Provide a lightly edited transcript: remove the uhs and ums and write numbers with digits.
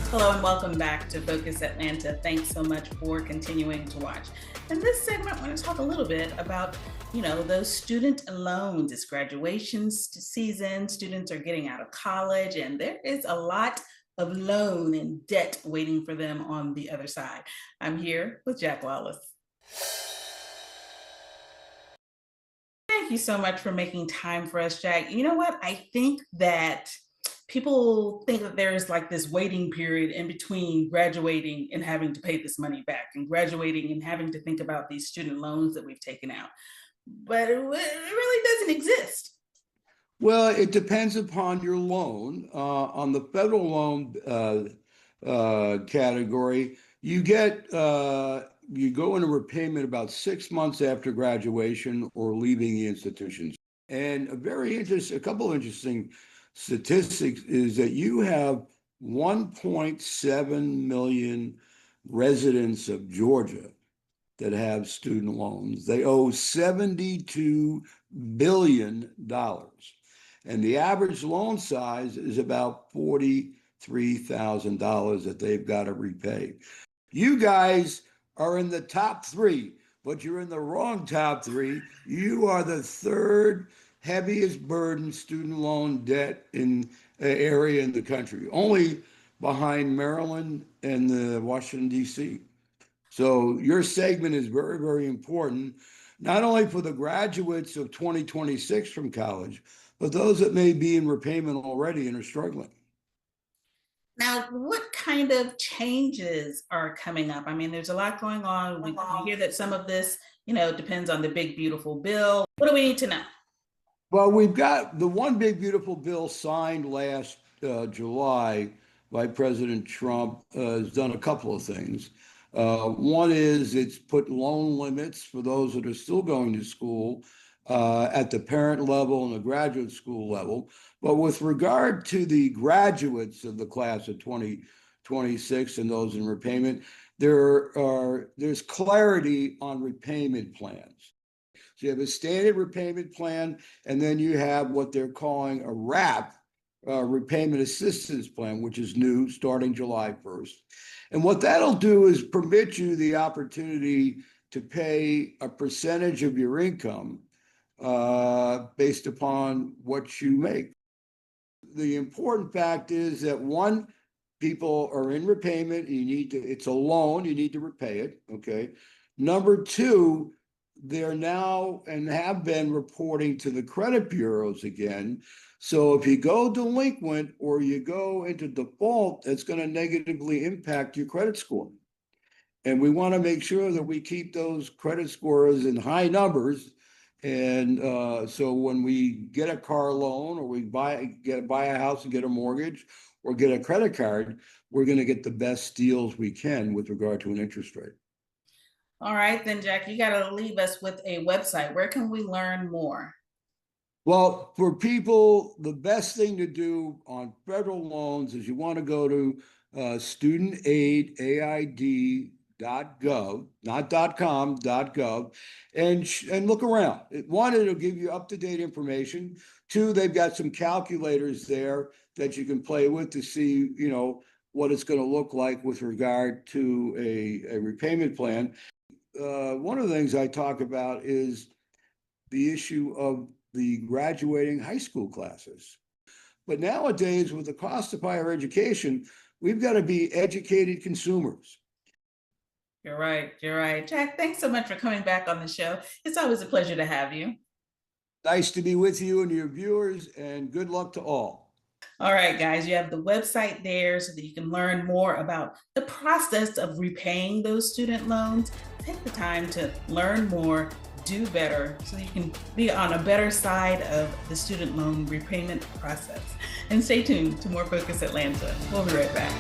Hello and welcome back to Focus Atlanta. Thanks so much for continuing to watch. In this segment, I want to talk a little bit about, those student loans. It's graduation season. Students are getting out of college, and there is a lot of loan and debt waiting for them on the other side. I'm here with Jack Wallace. Thank you so much for making time for us, Jack. You know what? I think that people think that there's like this waiting period in between graduating and having to pay this money back, and graduating and having to think about these student loans that we've taken out. But it really doesn't exist. Well, it depends upon your loan. On the federal loan category, you go into repayment about 6 months after graduation or leaving the institutions. And a couple of interesting statistics is that you have 1.7 million residents of Georgia that have student loans. They owe $72 billion. And the average loan size is about $43,000 that they've got to repay. You guys are in the top three, but you're in the wrong top three. You are the third heaviest burden student loan debt in area in the country, only behind Maryland and the Washington, D.C. So your segment is very, very important, not only for the graduates of 2026 from college, but those that may be in repayment already and are struggling. Now, what kind of changes are coming up? I mean, there's a lot going on. We hear that some of this, depends on the big, beautiful bill. What do we need to know? Well, we've got the one big, beautiful bill signed last July by President Trump has done a couple of things. One is it's put loan limits for those that are still going to school at the parent level and the graduate school level. But with regard to the graduates of the class of 2026 and those in repayment, there's clarity on repayment plans. So you have a standard repayment plan, and then you have what they're calling a RAP, repayment assistance plan, which is new starting July 1st. And what that'll do is permit you the opportunity to pay a percentage of your income based upon what you make. The important fact is that one, people are in repayment. It's a loan, you need to repay it, okay? Number two, they're now and have been reporting to the credit bureaus again. So if you go delinquent or you go into default, it's going to negatively impact your credit score. And we want to make sure that we keep those credit scores in high numbers. And so when we get a car loan or we buy a house and get a mortgage or get a credit card, we're going to get the best deals we can with regard to an interest rate. All right, then, Jack, you got to leave us with a website. Where can we learn more? Well, for people, the best thing to do on federal loans is you want to go to studentaid.gov, not .com, .gov, and look around. One, it'll give you up-to-date information. Two, they've got some calculators there that you can play with to see, what it's going to look like with regard to a repayment plan. One of the things I talk about is the issue of the graduating high school classes. But nowadays, with the cost of higher education, we've got to be educated consumers. You're right. You're right. Jack, thanks so much for coming back on the show. It's always a pleasure to have you. Nice to be with you and your viewers, and good luck to all. All right, guys, you have the website there so that you can learn more about the process of repaying those student loans. Take the time to learn more, do better, so you can be on a better side of the student loan repayment process. And stay tuned to more Focus Atlanta. We'll be right back.